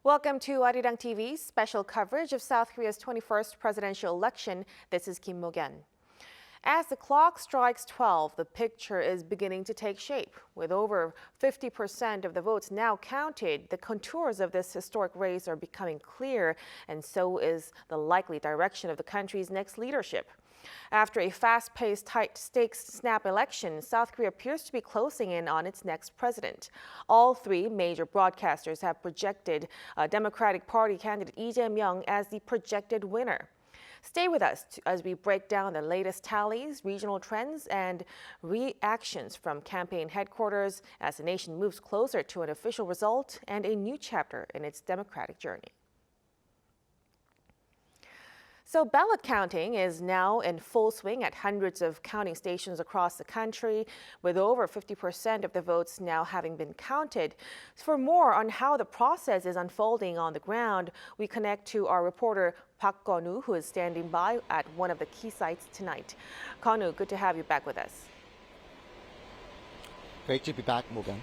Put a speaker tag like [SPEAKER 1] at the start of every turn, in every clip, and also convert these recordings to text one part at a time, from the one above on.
[SPEAKER 1] Welcome to Arirang TV's special coverage of South Korea's 21st presidential election. This is Kim Mo-gen. As the clock strikes 12, the picture is beginning to take shape. With over 50% of the votes now counted, the contours of this historic race are becoming clear, and so is the likely direction of the country's next leadership. After a fast-paced, high-stakes snap election, South Korea appears to be closing in on its next president. All three major broadcasters have projected Democratic Party candidate Lee Jae-myung as the projected winner. Stay with us as we break down the latest tallies, regional trends, and reactions from campaign headquarters as the nation moves closer to an official result and a new chapter in its democratic journey. So ballot counting is now in full swing at hundreds of counting stations across the country, with over 50% of the votes now having been counted. For more on how the process is unfolding on the ground, we connect to our reporter Park Kwon-woo, who is standing by at one of the key sites tonight. Kwon-woo, good to have you back with us.
[SPEAKER 2] Great to be back, Morgan.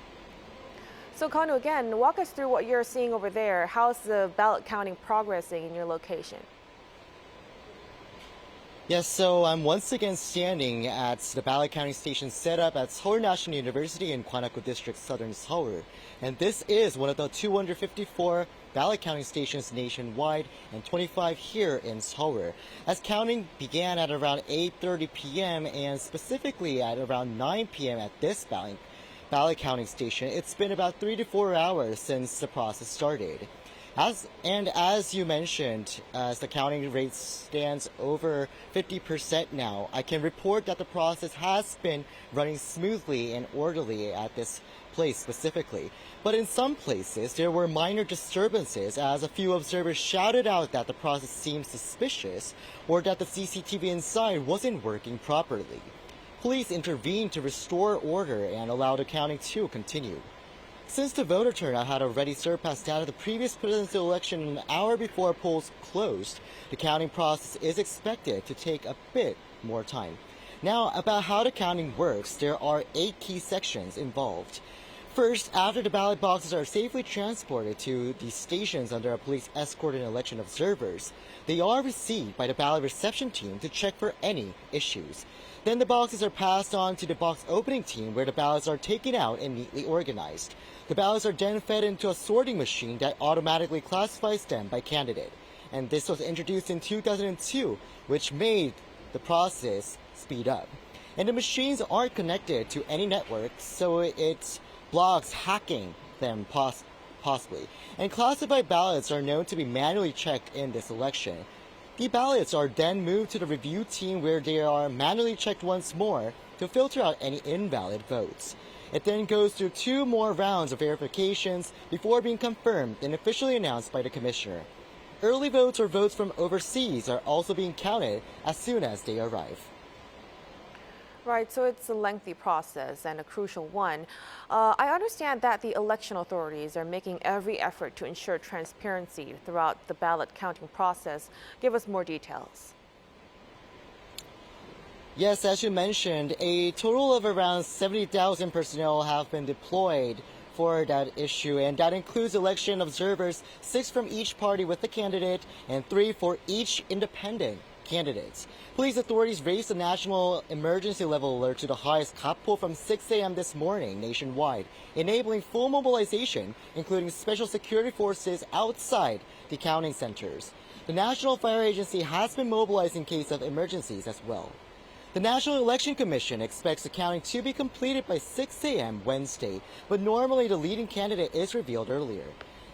[SPEAKER 1] So Kwon-woo, again, walk us through what you're seeing over there. How's the ballot counting progressing in your location?
[SPEAKER 2] Yes, so I'm once again standing at the ballot counting station set up at Seoul National University in Gwanak-gu District, southern Seoul. And this is one of the 254 ballot counting stations nationwide and 25 here in Seoul. As counting began at around 8:30 p.m. and specifically at around 9 p.m. at this ballot counting station, it's been about 3 to 4 hours since the process started. As you mentioned, as the counting rate stands over 50% now, I can report that the process has been running smoothly and orderly at this place specifically. But in some places, there were minor disturbances as a few observers shouted out that the process seemed suspicious or that the CCTV inside wasn't working properly. Police intervened to restore order and allow the counting to continue. Since the voter turnout had already surpassed that of the previous presidential election an hour before polls closed, the counting process is expected to take a bit more time. Now, about how the counting works, there are 8 key sections involved. First, after the ballot boxes are safely transported to the stations under a police escort and election observers, they are received by the ballot reception team to check for any issues. Then the boxes are passed on to the box opening team where the ballots are taken out and neatly organized. The ballots are then fed into a sorting machine that automatically classifies them by candidate. And this was introduced in 2002, which made the process speed up. And the machines aren't connected to any network, so it blocks hacking them possibly. And classified ballots are known to be manually checked in this election. The ballots are then moved to the review team where they are manually checked once more to filter out any invalid votes. It then goes through 2 more rounds of verifications before being confirmed and officially announced by the commissioner. Early votes or votes from overseas are also being counted as soon as they arrive.
[SPEAKER 1] Right, so it's a lengthy process and a crucial one. I understand that the election authorities are making every effort to ensure transparency throughout the ballot counting process. Give us more details.
[SPEAKER 2] Yes, as you mentioned, a total of around 70,000 personnel have been deployed for that issue, and that includes election observers, 6 from each party with the candidate and 3 for each independent candidates. Police authorities raised the national emergency level alert to the highest kapo from 6 a.m. this morning nationwide, enabling full mobilization, including special security forces outside the counting centers. The National Fire Agency has been mobilized in case of emergencies as well. The National Election Commission expects the counting to be completed by 6 a.m. Wednesday, but normally the leading candidate is revealed earlier.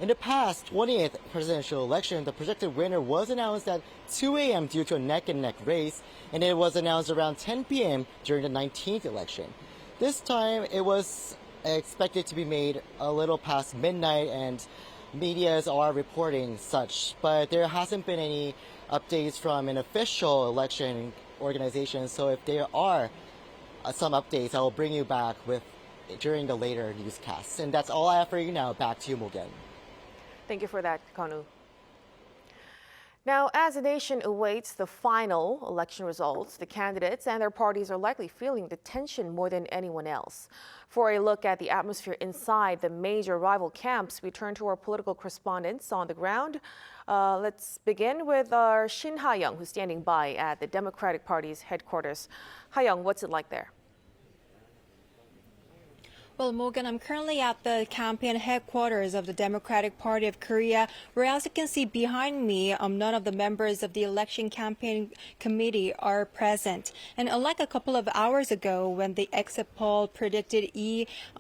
[SPEAKER 2] In the past 20th presidential election, the projected winner was announced at 2 a.m. due to a neck-and-neck race, and it was announced around 10 p.m. during the 19th election. This time, it was expected to be made a little past midnight, and medias are reporting such, but there hasn't been any updates from an official election organization, so if there are some updates, I will bring you back with during the later newscasts. And that's all I have for you now. Back to you, Morgan.
[SPEAKER 1] Thank you for that, Kwon-woo. Now, as the nation awaits the final election results, the candidates and their parties are likely feeling the tension more than anyone else. For a look at the atmosphere inside the major rival camps, we turn to our political correspondents on the ground. Let's begin with our Shin Ha-young, who's standing by at the Democratic Party's headquarters. Ha-young, what's it like there?
[SPEAKER 3] Well, Morgan, I'm currently at the campaign headquarters of the Democratic Party of Korea, where, as you can see behind me, none of the members of the election campaign committee are present. And unlike a couple of hours ago, when the exit poll predicted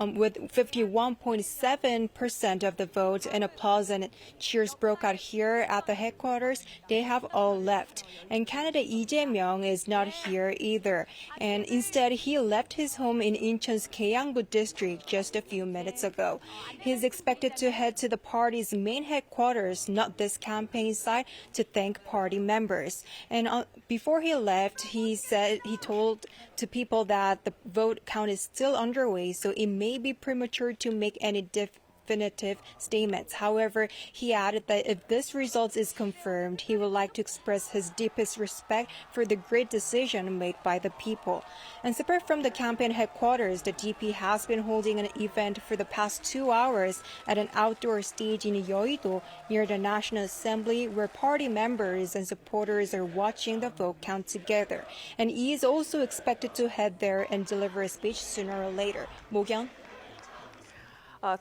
[SPEAKER 3] with 51.7% of the vote, and applause and cheers broke out here at the headquarters, they have all left. And candidate Jae-myung is not here either. And instead, he left his home in Incheon's Gyeongbu district just a few minutes ago. He is expected to head to the party's main headquarters, not this campaign site, to thank party members. And before he left, he told to people that the vote count is still underway, so it may be premature to make any definitive statements. However, he added that if this result is confirmed, he would like to express his deepest respect for the great decision made by the people. And separate from the campaign headquarters, the DP has been holding an event for the past 2 hours at an outdoor stage in Yeouido near the National Assembly, where party members and supporters are watching the vote count together. And he is also expected to head there and deliver a speech sooner or later. Mo-kyung?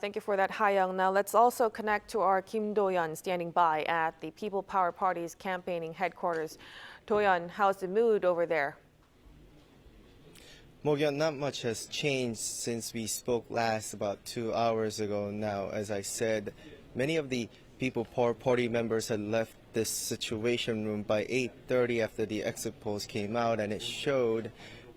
[SPEAKER 1] Thank you for that, Ha-young. Now let's also connect to our Kim Do-yeon standing by at the People Power Party's campaigning headquarters. Do-yeon, how's the mood over there?
[SPEAKER 4] Mo-kyung, not much has changed since we spoke last about 2 hours ago now. As I said, many of the People Power Party members had left this situation room by 8:30 after the exit polls came out, and it showed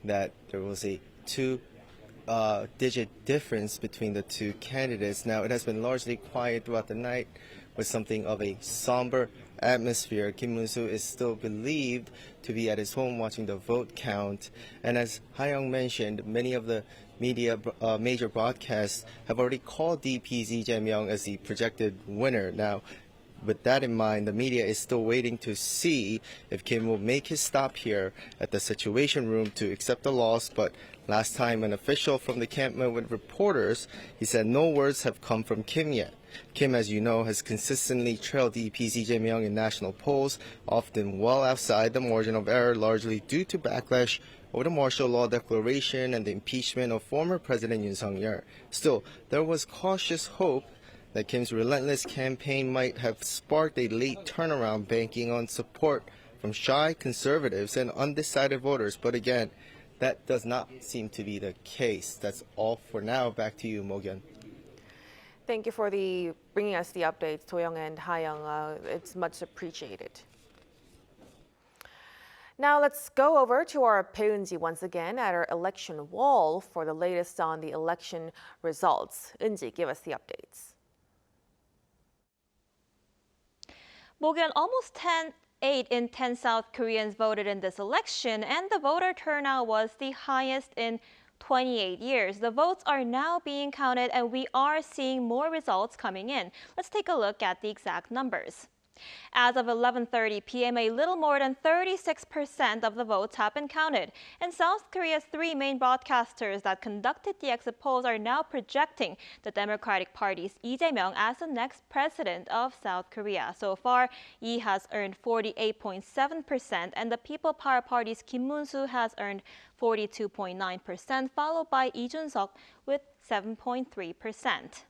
[SPEAKER 4] that there was a two-digit difference between the two candidates. Now, it has been largely quiet throughout the night with something of a somber atmosphere. Kim Moon-soo is still believed to be at his home watching the vote count. And as Ha-young mentioned, many of the media major broadcasts have already called DP's Jae-myung as the projected winner. Now, with that in mind, the media is still waiting to see if Kim will make his stop here at the Situation Room to accept the loss. But last time an official from the camp met with reporters, he said no words have come from Kim yet. Kim, as you know, has consistently trailed DP's Jae-myung in national polls, often well outside the margin of error, largely due to backlash over the martial law declaration and the impeachment of former President Yoon Suk-yeol. Still, there was cautious hope that Kim's relentless campaign might have sparked a late turnaround, banking on support from shy conservatives and undecided voters. But again, that does not seem to be the case. That's all for now. Back to you, Mo-kyung.
[SPEAKER 1] Thank you for bringing us the updates, Do-young and Ha-young. It's much appreciated. Now let's go over to our Bae-eun-ji once again at our election wall for the latest on the election results. Eun-ji, give us the updates.
[SPEAKER 5] Morgan, almost 8 in 10 South Koreans voted in this election, and the voter turnout was the highest in 28 years. The votes are now being counted, and we are seeing more results coming in. Let's take a look at the exact numbers. As of 11:30 p.m., a little more than 36% of the votes have been counted. And South Korea's 3 main broadcasters that conducted the exit polls are now projecting the Democratic Party's Lee Jae-myung as the next president of South Korea. So far, Lee has earned 48.7%, and the People Power Party's Kim Moon-soo has earned 42.9%, followed by Lee Jun-suk with 7.3%.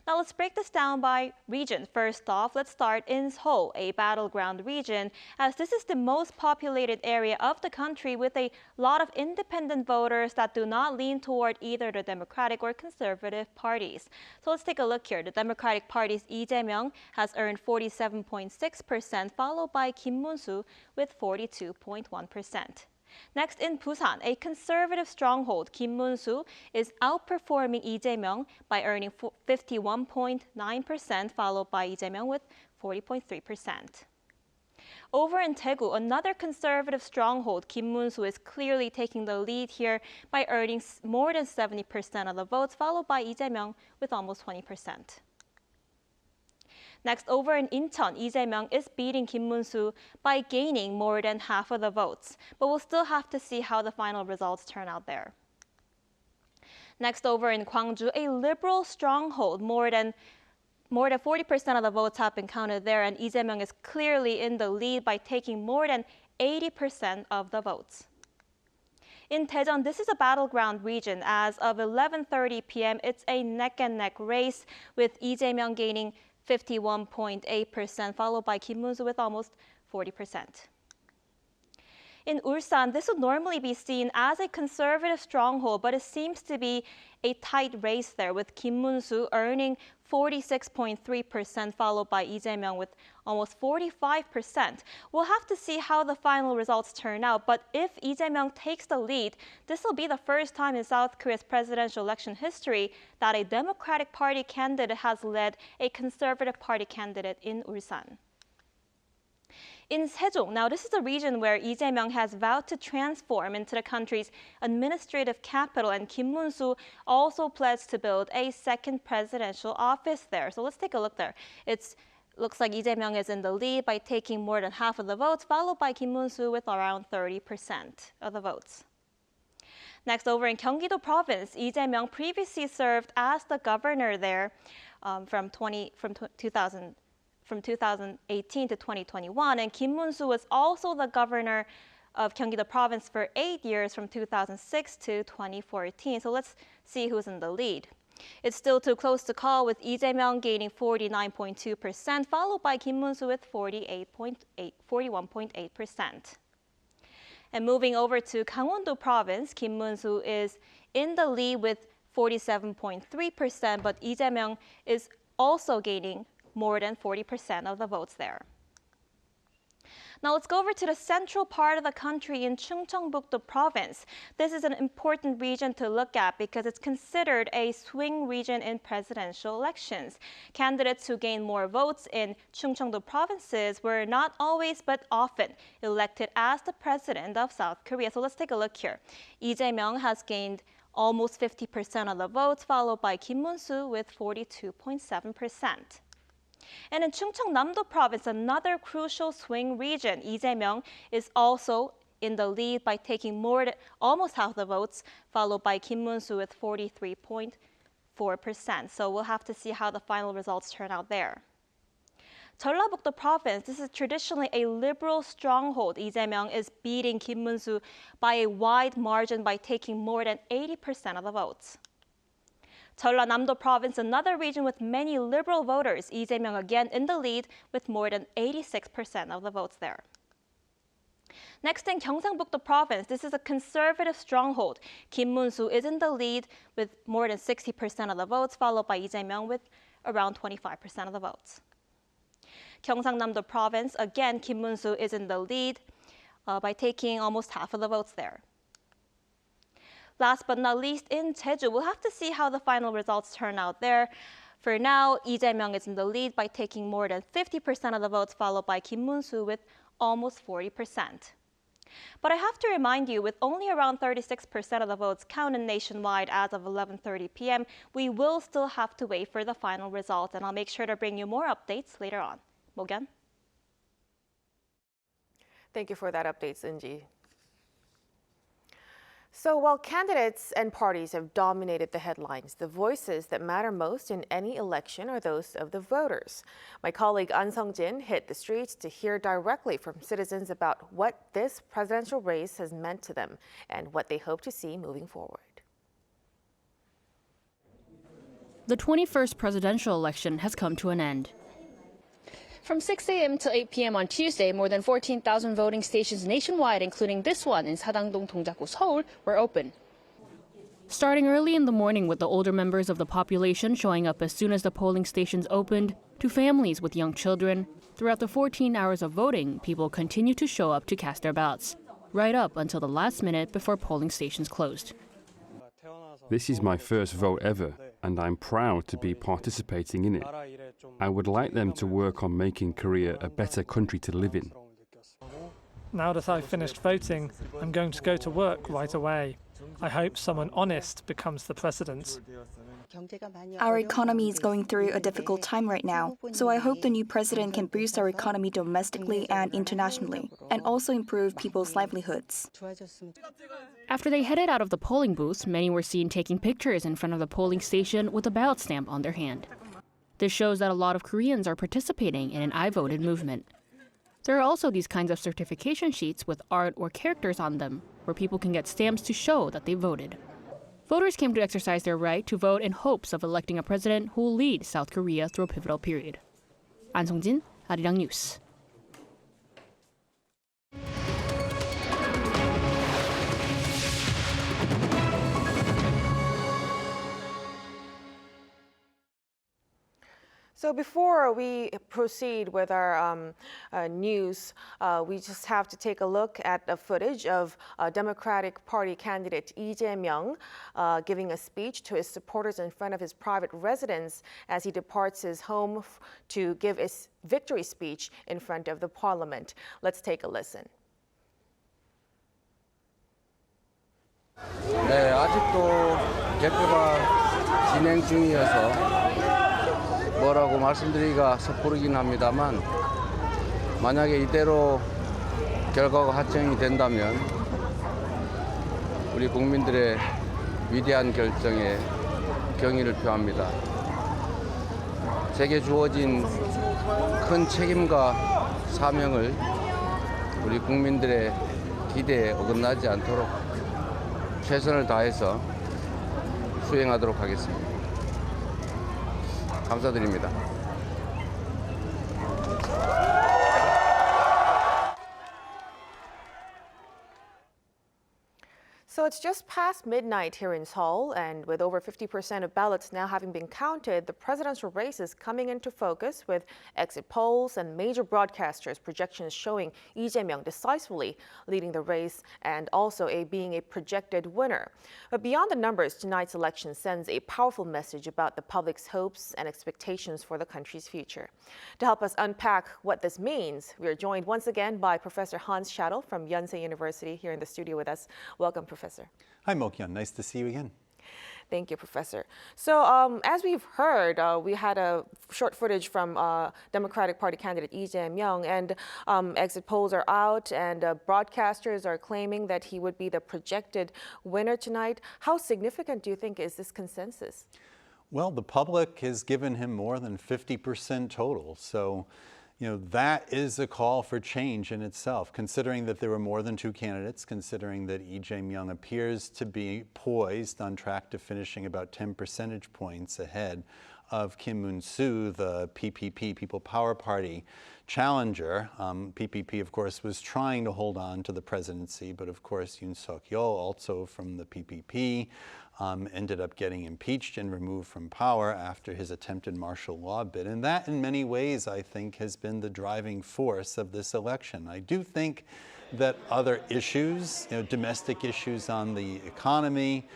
[SPEAKER 5] Now let's break this down by region. First off, let's start in Seoul, a battleground region, as this is the most populated area of the country with a lot of independent voters that do not lean toward either the Democratic or Conservative parties. So let's take a look here. The Democratic Party's Lee Jae-myung has earned 47.6%, followed by Kim Moon-soo with 42.1%. Next, in Busan, a conservative stronghold, Kim Moon-soo is outperforming Lee Jae-myung by earning 51.9%, followed by Lee Jae-myung with 40.3%. Over in Daegu, another conservative stronghold, Kim Moon-soo is clearly taking the lead here by earning more than 70% of the votes, followed by Lee Jae-myung with almost 20%. Next, over in Incheon, Lee Jae-myung is beating Kim Moon-soo by gaining more than half of the votes. But we'll still have to see how the final results turn out there. Next, over in Gwangju, a liberal stronghold, more than 40% of the votes have been counted there, and Lee Jae-myung is clearly in the lead by taking more than 80% of the votes. In Daejeon, this is a battleground region. As of 11:30 p.m., it's a neck-and-neck race, with Lee Jae-myung gaining 51.8%, followed by Kim Moon-soo with almost 40%. In Ulsan, this would normally be seen as a conservative stronghold, but it seems to be a tight race there, with Kim Moon-soo earning 46.3%, followed by Lee Jae-myung with almost 45%. We'll have to see how the final results turn out, but if Lee Jae-myung takes the lead, this will be the first time in South Korea's presidential election history that a Democratic Party candidate has led a Conservative Party candidate in Ulsan. In Sejong, now this is a region where Lee Jae-myung has vowed to transform into the country's administrative capital, and Kim Moon-soo also pledged to build a second presidential office there. So let's take a look there. It looks like Lee Jae-myung is in the lead by taking more than half of the votes, followed by Kim Moon-soo with around 30% of the votes. Next, over in Gyeonggi-do Province, Lee Jae-myung previously served as the governor there from 2018 to 2021, and Kim Moon-soo was also the governor of Gyeonggi-do Province for 8 years from 2006 to 2014. So let's see who's in the lead. It's still too close to call, with Lee Jae-myung gaining 49.2%, followed by Kim Moon-soo with 41.8%. And moving over to Gangwon-do Province, Kim Moon-soo is in the lead with 47.3%, but Lee Jae-myung is also gaining more than 40% of the votes there. Now let's go over to the central part of the country in Chungcheongbuk-do Province. This is an important region to look at because it's considered a swing region in presidential elections. Candidates who gain more votes in Chungcheongdo provinces were not always but often elected as the president of South Korea. So let's take a look here. Lee Jae-myung has gained almost 50% of the votes, followed by Kim Moon-soo with 42.7%. And in Chungcheongnam-do Province, another crucial swing region, Lee Jae-myung is also in the lead by taking almost half the votes, followed by Kim Moon-soo with 43.4%. So we'll have to see how the final results turn out there. Jeollabuk-do Province, this is traditionally a liberal stronghold. Lee Jae-myung is beating Kim Moon-soo by a wide margin by taking more than 80% of the votes. Jeollanam-do Province, another region with many liberal voters. Lee Jae-myung again in the lead with more than 86% of the votes there. Next, in Gyeongsangbuk-do Province, this is a conservative stronghold. Kim Moon-soo is in the lead with more than 60% of the votes, followed by Lee Jae-myung with around 25% of the votes. Gyeongsangnam-do Province, again, Kim Moon-soo is in the lead by taking almost half of the votes there. Last but not least, in Jeju, we'll have to see how the final results turn out there. For now, Lee Jae-myung is in the lead by taking more than 50% of the votes, followed by Kim Moon-soo with almost 40%. But I have to remind you, with only around 36% of the votes counted nationwide as of 11:30 p.m., we will still have to wait for the final results, and I'll make sure to bring you more updates later on. Mogen?
[SPEAKER 1] Thank you for that update, Seunji. So while candidates and parties have dominated the headlines, the voices that matter most in any election are those of the voters. My colleague An Sung-jin hit the streets to hear directly from citizens about what this presidential race has meant to them and what they hope to see moving forward.
[SPEAKER 6] The 21st presidential election has come to an end.
[SPEAKER 7] From 6 a.m. to 8 p.m. on Tuesday, more than 14,000 voting stations nationwide, including this one in Sadangdong, Dongjakgu, Seoul, were open.
[SPEAKER 6] Starting early in the morning with the older members of the population showing up as soon as the polling stations opened, to families with young children, throughout the 14 hours of voting, people continue to show up to cast their ballots, right up until the last minute before polling stations closed.
[SPEAKER 8] This is my first vote ever, and I'm proud to be participating in it. I would like them to work on making Korea a better country to live in.
[SPEAKER 9] Now that I've finished voting, I'm going to go to work right away. I hope someone honest becomes the president.
[SPEAKER 10] Our economy is going through a difficult time right now, so I hope the new president can boost our economy domestically and internationally, and also improve people's livelihoods.
[SPEAKER 6] After they headed out of the polling booths, many were seen taking pictures in front of the polling station with a ballot stamp on their hand. This shows that a lot of Koreans are participating in an I voted movement. There are also these kinds of certification sheets with art or characters on them, where people can get stamps to show that they voted. Voters came to exercise their right to vote in hopes of electing a president who will lead South Korea through a pivotal period. An Song-jin, Arirang News.
[SPEAKER 1] So before we proceed with our news, we just have to take a look at the footage of Democratic Party candidate Lee Jae-myung giving a speech to his supporters in front of his private residence as he departs his home to give his victory speech in front of the parliament. Let's take a listen.
[SPEAKER 11] 네, 아직도 개표가 진행 중이어서 뭐라고 말씀드리기가 섣부르긴 합니다만 만약에 이대로 결과가 확정이 된다면 우리 국민들의 위대한 결정에 경의를 표합니다. 제게 주어진 큰 책임과 사명을 우리 국민들의 기대에 어긋나지 않도록 최선을 다해서 수행하도록 하겠습니다. 감사드립니다.
[SPEAKER 1] So it's just past midnight here in Seoul, and with over 50% of ballots now having been counted, the presidential race is coming into focus with exit polls and major broadcasters' projections showing Lee Jae-myung decisively leading the race and also being a projected winner. But beyond the numbers, tonight's election sends a powerful message about the public's hopes and expectations for the country's future. To help us unpack what this means, we are joined once again by Professor Hans Schaddel from Yonsei University here in the studio with us. Welcome, Professor.
[SPEAKER 12] Hi, Mokyeon. Nice to see you again.
[SPEAKER 1] Thank you, Professor. So as we've heard, we had a short footage from Democratic Party candidate Lee Jae-myung, and exit polls are out, and broadcasters are claiming that he would be the projected winner tonight. How significant do you think is this consensus?
[SPEAKER 12] Well, the public has given him more than 50% total. So, that is a call for change in itself, considering that there were more than two candidates, considering that Lee Jae-myung appears to be poised on track to finishing about 10 percentage points ahead of Kim Moon-soo, the PPP, People Power Party challenger. PPP, of course, was trying to hold on to the presidency, but of course Yoon Suk-yeol, also from the PPP, ended up getting impeached and removed from power after his attempted martial law bid. And that, in many ways, I think, has been the driving force of this election. I do think that other issues, domestic issues on the economy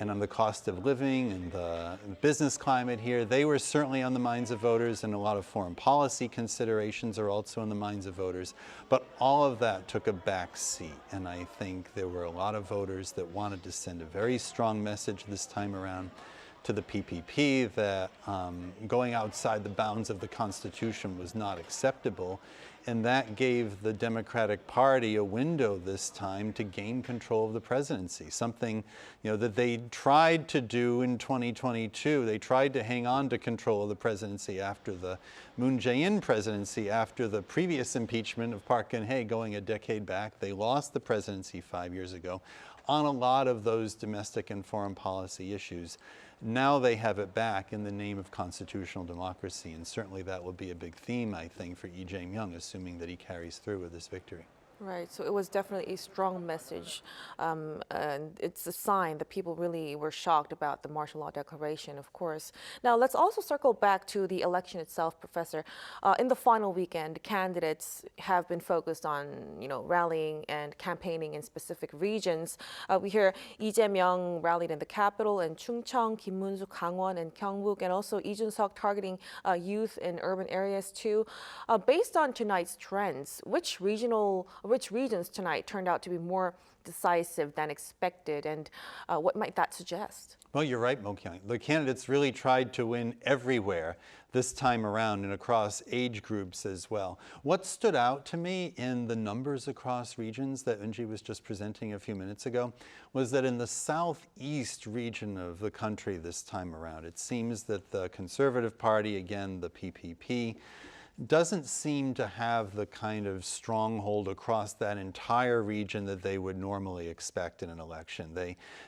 [SPEAKER 12] and on the cost of living and the business climate here, they were certainly on the minds of voters, and a lot of foreign policy considerations are also in the minds of voters. But all of that took a back seat, and I think there were a lot of voters that wanted to send a very strong message this time around to the PPP that going outside the bounds of the Constitution was not acceptable. And that gave the Democratic Party a window this time to gain control of the presidency, something that they tried to do in 2022. They tried to hang on to control of the presidency after the Moon Jae-in presidency, after the previous impeachment of Park Geun-hye going a decade back. They lost the presidency 5 years ago on a lot of those domestic and foreign policy issues. Now they have it back in the name of constitutional democracy, and certainly that will be a big theme, I think, for Lee Jae-myung, assuming that he carries through with this victory.
[SPEAKER 1] Right, so it was definitely a strong message, and it's a sign that people really were shocked about the martial law declaration, of course. Now, let's also circle back to the election itself, Professor. In the final weekend, candidates have been focused on, rallying and campaigning in specific regions. We hear Lee Jae-myung rallied in the capital, and Chungcheong, Kim Moon-soo, Gangwon, and Gyeongbuk, and also Lee Jun-seok targeting youth in urban areas too. Based on tonight's trends, which regions tonight turned out to be more decisive than expected, and what might that suggest?
[SPEAKER 12] Well, you're right, Mo-kyung. The candidates really tried to win everywhere this time around and across age groups as well. What stood out to me in the numbers across regions that Eunji was just presenting a few minutes ago was that in the southeast region of the country this time around, it seems that the Conservative Party, again, the PPP, doesn't seem to have the kind of stronghold across that entire region that they would normally expect in an election.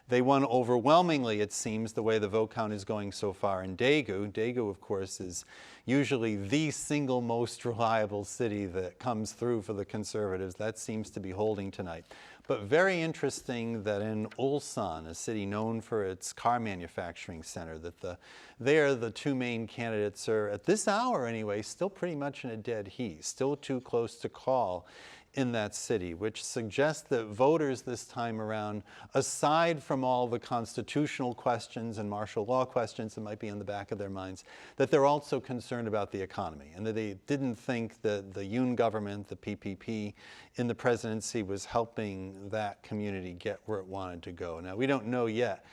[SPEAKER 12] They won overwhelmingly, it seems, the way the vote count is going so far in Daegu. Daegu, of course, is usually the single most reliable city that comes through for the Conservatives. That seems to be holding tonight. But very interesting that in Ulsan, a city known for its car manufacturing center, that there the two main candidates are, at this hour anyway, still pretty much in a dead heat, still too close to call in that city, which suggests that voters this time around, aside from all the constitutional questions and martial law questions that might be in the back of their minds, that they're also concerned about the economy and that they didn't think that the Yoon government, the PPP in the presidency, was helping that community get where it wanted to go. Now, we don't know yet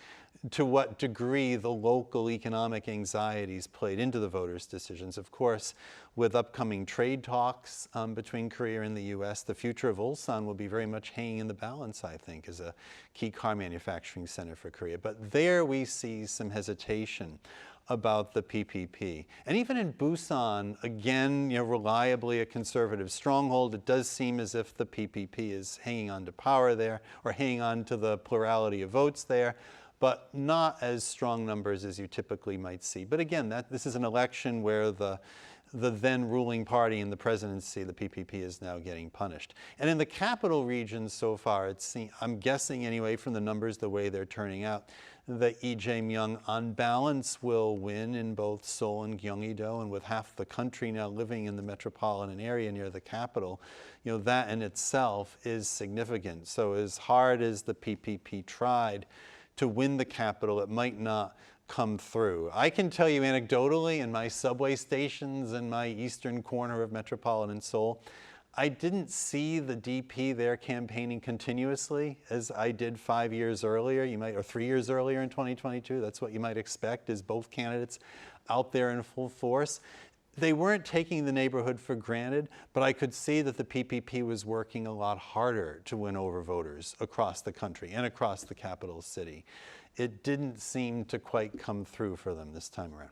[SPEAKER 12] to what degree the local economic anxieties played into the voters' decisions. Of course, with upcoming trade talks between Korea and the U.S., the future of Ulsan will be very much hanging in the balance, I think, as a key car manufacturing center for Korea. But there we see some hesitation about the PPP. And even in Busan, again, reliably a conservative stronghold, it does seem as if the PPP is hanging on to power there, or hanging on to the plurality of votes there, but not as strong numbers as you typically might see. But again, this is an election where the then ruling party in the presidency, the PPP, is now getting punished. And in the capital region so far, I'm guessing anyway from the numbers, the way they're turning out, that Jae-myung on balance will win in both Seoul and Gyeonggi-do, and with half the country now living in the metropolitan area near the capital, that in itself is significant. So as hard as the PPP tried to win the capital, it might not come through. I can tell you anecdotally, in my subway stations in my eastern corner of metropolitan Seoul, I didn't see the DP there campaigning continuously as I did 5 years earlier, or 3 years earlier in 2022. That's what you might expect, is both candidates out there in full force. They weren't taking the neighborhood for granted, but I could see that the PPP was working a lot harder to win over voters across the country and across the capital city. It didn't seem to quite come through for them this time around.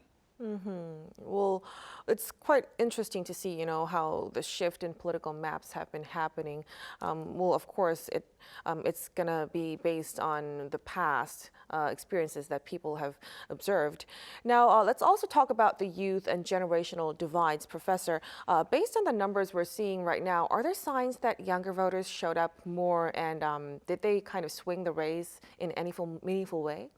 [SPEAKER 1] Well, it's quite interesting to see, how the shift in political maps have been happening. Well, of course, it's going to be based on the past experiences that people have observed. Now, let's also talk about the youth and generational divides. Professor, based on the numbers we're seeing right now, are there signs that younger voters showed up more, and did they kind of swing the race in any meaningful way?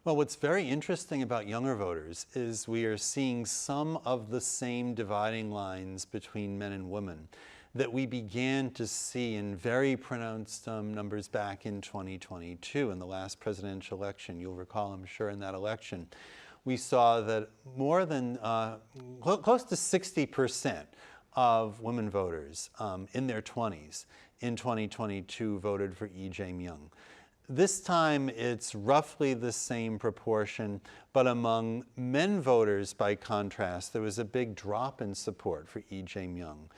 [SPEAKER 12] Well, what's very interesting about younger voters is we are seeing some of the same dividing lines between men and women that we began to see in very pronounced numbers back in 2022 in the last presidential election. You'll recall, I'm sure, in that election, we saw that more than close to 60% of women voters in their 20s in 2022 voted for Jae-myung. This time, it's roughly the same proportion, but among men voters, by contrast, there was a big drop in support for Jae-myung.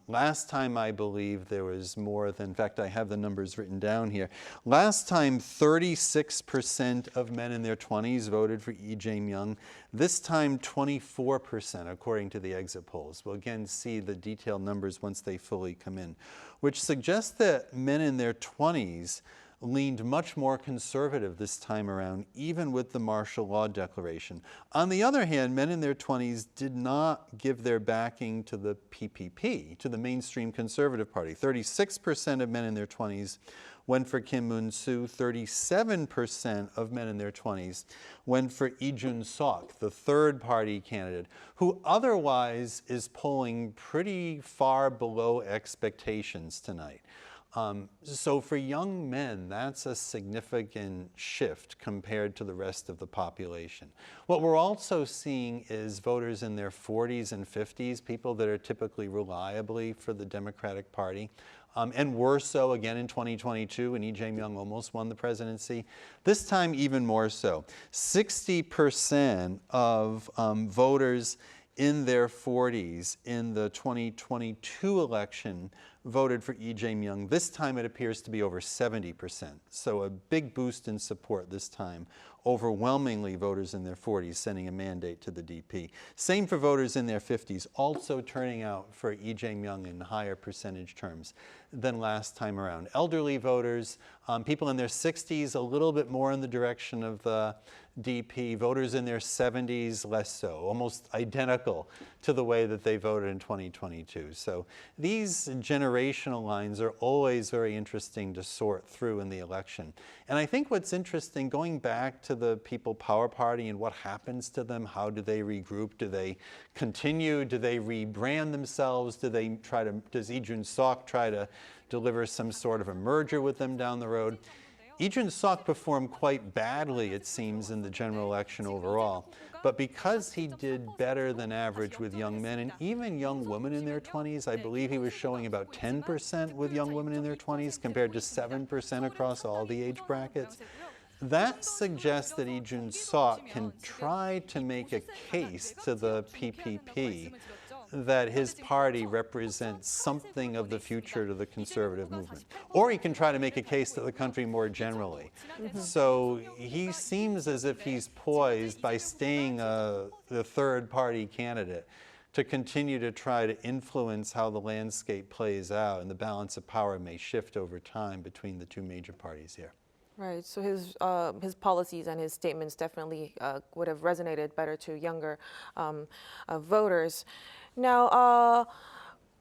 [SPEAKER 12] Last time, I believe there was more than, in fact, I have the numbers written down here. Last time, 36% of men in their 20s voted for Jae-myung. This time, 24%, according to the exit polls. We'll again see the detailed numbers once they fully come in, which suggests that men in their 20s leaned much more conservative this time around, even with the martial law declaration. On the other hand, men in their 20s did not give their backing to the PPP, to the mainstream Conservative Party. 36% of men in their 20s went for Kim Moon-soo. 37% of men in their 20s went for Lee Jun-seok, the third party candidate, who otherwise is polling pretty far below expectations tonight. So for young men, that's a significant shift compared to the rest of the population. What we're also seeing is voters in their 40s and 50s, people that are typically reliably for the Democratic Party, and were so again in 2022 when Lee Jae-myung almost won the presidency. This time even more so. 60% of voters in their 40s in the 2022 election voted for Lee Jae-myung. This time it appears to be over 70%. So a big boost in support this time. Overwhelmingly voters in their 40s sending a mandate to the DP. Same for voters in their 50s, also turning out for Lee Jae-myung in higher percentage terms than last time around. Elderly voters, people in their 60s, a little bit more in the direction of the DP. Voters in their 70s, less so, almost identical to the way that they voted in 2022. So these generational lines are always very interesting to sort through in the election. And I think what's interesting, going back to the People Power Party and what happens to them, how do they regroup? Do they continue? Do they rebrand themselves? Does Lee Jun-seok try to deliver some sort of a merger with them down the road? Lee Jun-seok performed quite badly, it seems, in the general election overall. But because he did better than average with young men and even young women in their 20s, I believe he was showing about 10% with young women in their 20s compared to 7% across all the age brackets. That suggests that Lee Jun-seok can try to make a case to the PPP that his party represents something of the future to the conservative movement. Or he can try to make a case to the country more generally. So he seems as if he's poised by staying the third party candidate to continue to try to influence how the landscape plays out and the balance of power may shift over time between the two major parties here.
[SPEAKER 1] Right, so his policies and his statements definitely would have resonated better to younger voters. Now,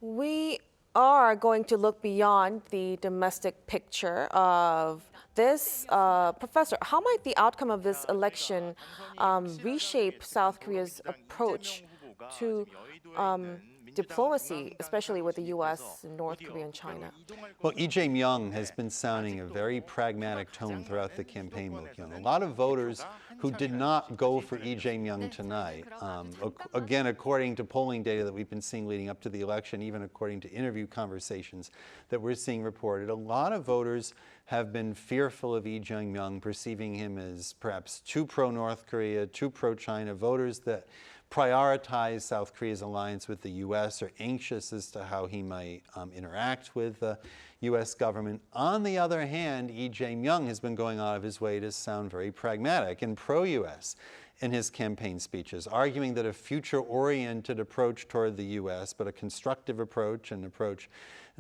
[SPEAKER 1] we are going to look beyond the domestic picture of this. Professor, how might the outcome of this election reshape South Korea's approach to diplomacy, especially with the U.S., North Korea, and China?
[SPEAKER 12] Well, Lee Jae-myung has been sounding a very pragmatic tone throughout the campaign. A lot of voters who did not go for Lee Jae-myung tonight, again, according to polling data that we've been seeing leading up to the election, even according to interview conversations that we're seeing reported, a lot of voters have been fearful of Lee Jae-myung, perceiving him as perhaps too pro-North Korea, too pro-China. Voters that prioritize South Korea's alliance with the U.S. are anxious as to how he might interact with the U.S. government. On the other hand, Lee Jae-myung has been going out of his way to sound very pragmatic and pro-U.S. in his campaign speeches, arguing that a future-oriented approach toward the U.S., but a constructive approach, an approach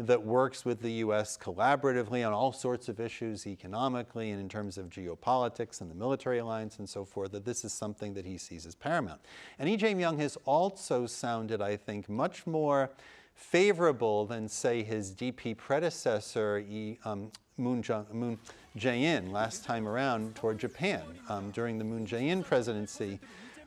[SPEAKER 12] that works with the U.S. collaboratively on all sorts of issues, economically and in terms of geopolitics and the military alliance and so forth, that this is something that he sees as paramount. And Lee Jae-myung has also sounded, I think, much more favorable than, say, his DP predecessor, Moon Jae-in, last time around toward Japan. During the Moon Jae-in presidency,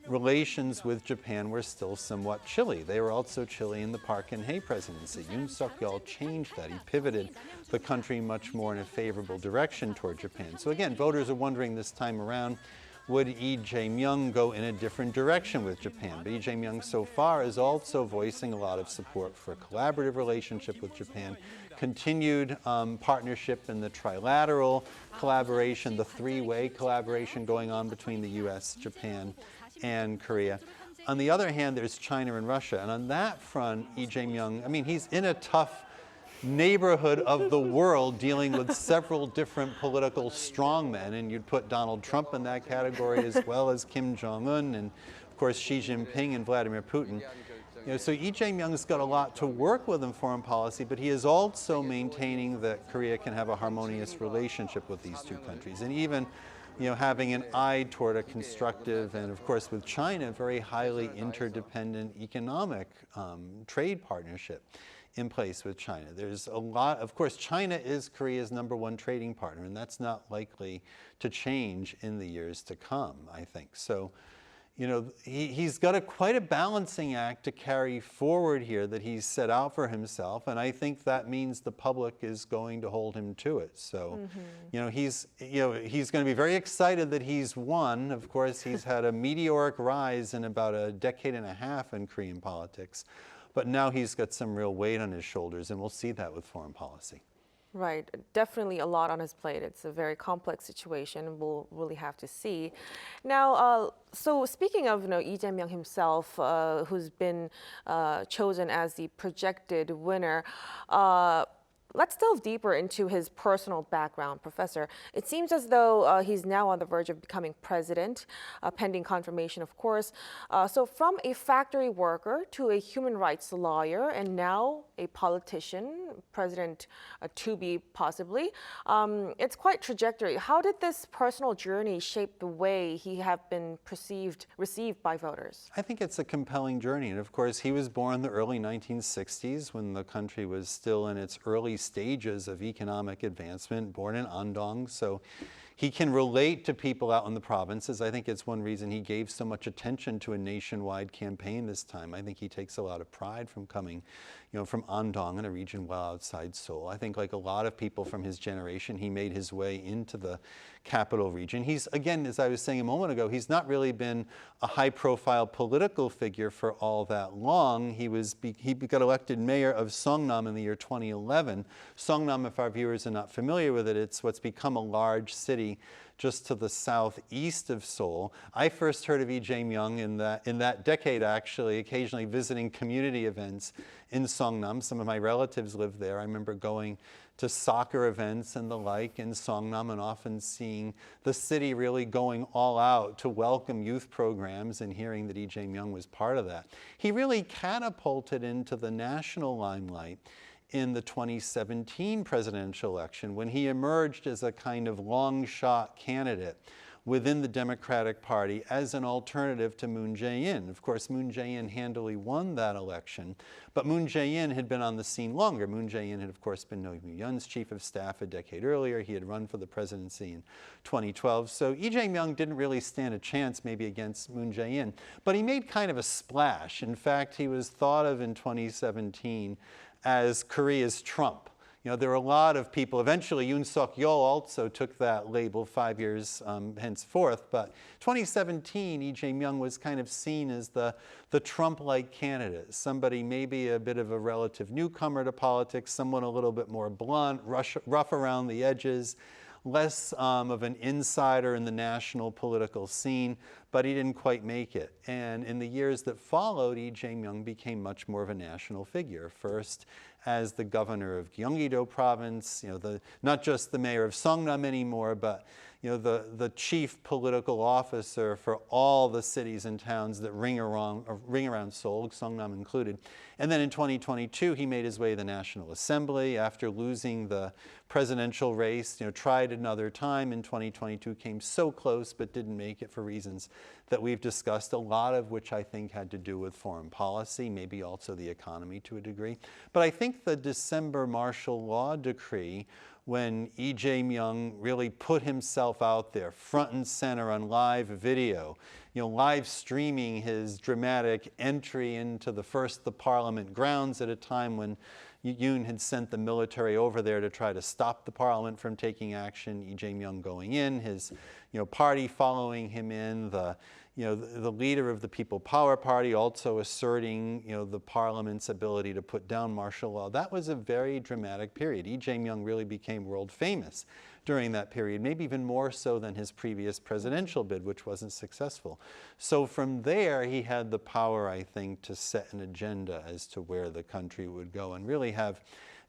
[SPEAKER 12] relations with Japan were still somewhat chilly. They were also chilly in the Park Geun-hye presidency. Yoon Suk-yeol changed that. He pivoted the country much more in a favorable direction toward Japan. So again, voters are wondering this time around, would Lee Jae-myung go in a different direction with Japan? But Lee Jae-myung so far is also voicing a lot of support for a collaborative relationship with Japan, continued partnership in the trilateral collaboration, the three-way collaboration going on between the U.S., Japan, and Korea. On the other hand, there's China and Russia. And on that front, Lee Jae-myung, I mean, he's in a tough neighborhood of the world dealing with several different political strongmen. And you'd put Donald Trump in that category as well as Kim Jong-un and, of course, Xi Jinping and Vladimir Putin. So Lee Jae-myung's got a lot to work with in foreign policy, but he is also maintaining that Korea can have a harmonious relationship with these two countries. And even having an eye toward a constructive and, of course, with China, very highly interdependent economic trade partnership in place with China. There's a lot, of course, China is Korea's #1 trading partner, and that's not likely to change in the years to come, I think. So, he's got quite a balancing act to carry forward here that he's set out for himself, and I think that means the public is going to hold him to it. So, he's going to be very excited that he's won. Of course, he's had a meteoric rise in about a decade and a half in Korean politics. but now he's got some real weight on his shoulders, and we'll see that with foreign policy.
[SPEAKER 1] Right, definitely a lot on his plate. It's a very complex situation. We'll really have to see. Now, so speaking of, Lee Jae-myung himself, who's been chosen as the projected winner, let's delve deeper into his personal background, Professor. It seems as though he's now on the verge of becoming president, pending confirmation, of course. So from a factory worker to a human rights lawyer and now a politician, president to be possibly, it's quite trajectory. How did this personal journey shape the way he have been received by voters?
[SPEAKER 12] I think it's a compelling journey. And of course, he was born in the early 1960s when the country was still in its early stages of economic advancement, born in Andong. So he can relate to people out in the provinces. I think it's one reason he gave so much attention to a nationwide campaign this time. I think he takes a lot of pride from coming, from Andong, in a region well outside Seoul. I think, like a lot of people from his generation, he made his way into the capital region. He's, again, as I was saying a moment ago, he's not really been a high-profile political figure for all that long. He got elected mayor of Seongnam in the year 2011. Seongnam, if our viewers are not familiar with it, it's what's become a large city just to the southeast of Seoul. I first heard of Lee Jae-myung in that decade, actually, occasionally visiting community events in Seongnam. Some of my relatives lived there. I remember going to soccer events and the like in Seongnam and often seeing the city really going all out to welcome youth programs and hearing that Lee Jae-myung was part of that. He really catapulted into the national limelight in the 2017 presidential election when he emerged as a kind of long shot candidate within the Democratic Party as an alternative to Moon Jae-in. Of course, Moon Jae-in handily won that election, but Moon Jae-in had been on the scene longer. Moon Jae-in had, of course, been Roh Moo-hyun's chief of staff a decade earlier. He had run for the presidency in 2012. So Lee Jae-myung didn't really stand a chance maybe against Moon Jae-in, but he made kind of a splash. In fact, he was thought of in 2017 as Korea's Trump. There were a lot of people. Eventually, Yoon Suk-yeol also took that label 5 years henceforth. But 2017, Lee Jae-myung was kind of seen as the Trump-like candidate, somebody maybe a bit of a relative newcomer to politics, someone a little bit more blunt, rough around the edges, less of an insider in the national political scene, but he didn't quite make it. And in the years that followed, Lee Jae-myung became much more of a national figure. First, as the governor of Gyeonggi-do province, not just the mayor of Seongnam anymore, but the chief political officer for all the cities and towns that ring around Seoul, Seongnam included. And then in 2022, he made his way to the National Assembly after losing the presidential race. Tried another time in 2022, came so close but didn't make it for reasons that we've discussed, a lot of which I think had to do with foreign policy, maybe also the economy to a degree. But I think the December martial law decree, when Lee Jae-myung really put himself out there front and center on live video, live streaming his dramatic entry into the parliament grounds at a time when Yoon had sent the military over there to try to stop the parliament from taking action, Lee Jae-myung going in, his party following him in, the leader of the People Power Party also asserting, the parliament's ability to put down martial law. That was a very dramatic period. Lee Jae-myung really became world famous during that period, maybe even more so than his previous presidential bid, which wasn't successful. So from there, he had the power, I think, to set an agenda as to where the country would go and really have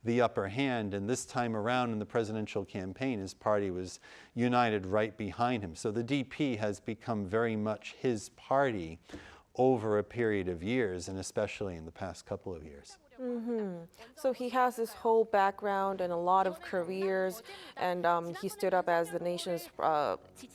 [SPEAKER 12] the upper hand. And this time around in the presidential campaign, his party was united right behind him. So the DP has become very much his party over a period of years, and especially in the past couple of years.
[SPEAKER 1] So he has this whole background and a lot of careers, and he stood up as the nation's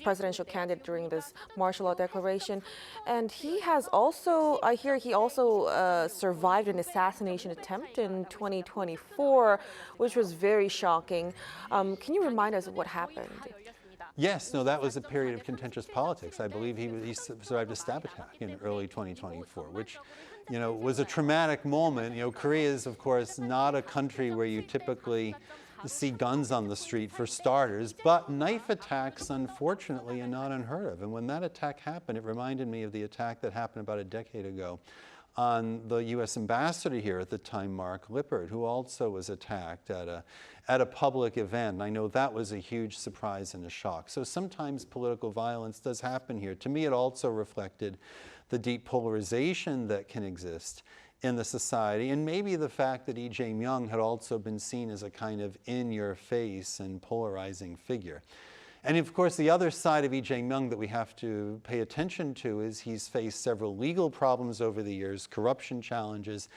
[SPEAKER 1] presidential candidate during this martial law declaration. And he has also, I hear he also survived an assassination attempt in 2024, which was very shocking. Can you remind us of what happened?
[SPEAKER 12] Yes, no, that was a period of contentious politics. I believe he survived a stab attack in early 2024, which, was a traumatic moment. Korea is, of course, not a country where you typically see guns on the street, for starters, but knife attacks, unfortunately, are not unheard of. And when that attack happened, it reminded me of the attack that happened about a decade ago on the U.S. ambassador here at the time, Mark Lippert, who also was attacked at a public event. And I know that was a huge surprise and a shock. So sometimes political violence does happen here. To me, it also reflected the deep polarization that can exist in the society, and maybe the fact that Jae-myung had also been seen as a kind of in-your-face and polarizing figure. And of course, the other side of Jae-myung that we have to pay attention to is he's faced several legal problems over the years, corruption challenges.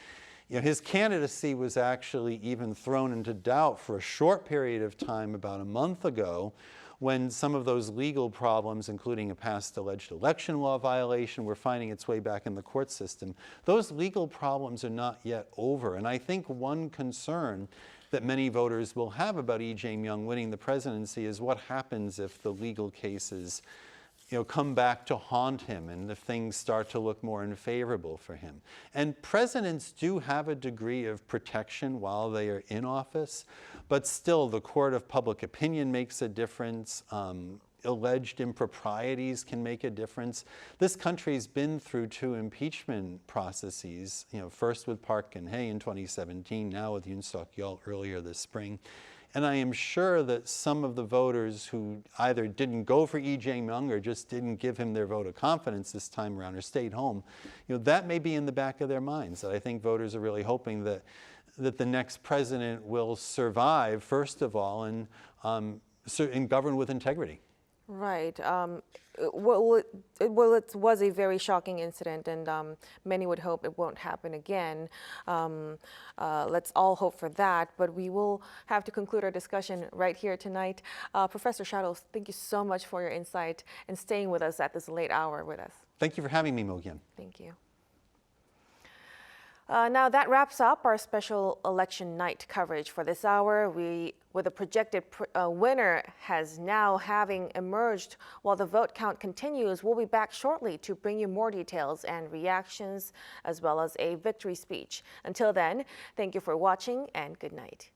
[SPEAKER 12] You know, his candidacy was actually even thrown into doubt for a short period of time about a month ago, when some of those legal problems, including a past alleged election law violation, were finding its way back in the court system. Those legal problems are not yet over. And I think one concern that many voters will have about Jae-myung winning the presidency is what happens if the legal cases come back to haunt him and if things start to look more unfavorable for him. And presidents do have a degree of protection while they are in office, but still the court of public opinion makes a difference. Alleged improprieties can make a difference. This country's been through 2 impeachment processes, first with Park Geun-hye in 2017, now with Yoon Suk-yeol earlier this spring. And I am sure that some of the voters who either didn't go for Jae-myung or just didn't give him their vote of confidence this time around or stayed home, that may be in the back of their minds. That I think voters are really hoping that the next president will survive, first of all, and govern with integrity.
[SPEAKER 1] Right. Well, it was a very shocking incident, and many would hope it won't happen again. Let's all hope for that, but we will have to conclude our discussion right here tonight. Professor Shadows, thank you so much for your insight and staying with us at this late hour with us.
[SPEAKER 12] Thank you for having me, Mo-kyun.
[SPEAKER 1] Thank you. Now that wraps up our special election night coverage for this hour. With a projected winner has now having emerged while the vote count continues, we'll be back shortly to bring you more details and reactions as well as a victory speech. Until then, thank you for watching and good night.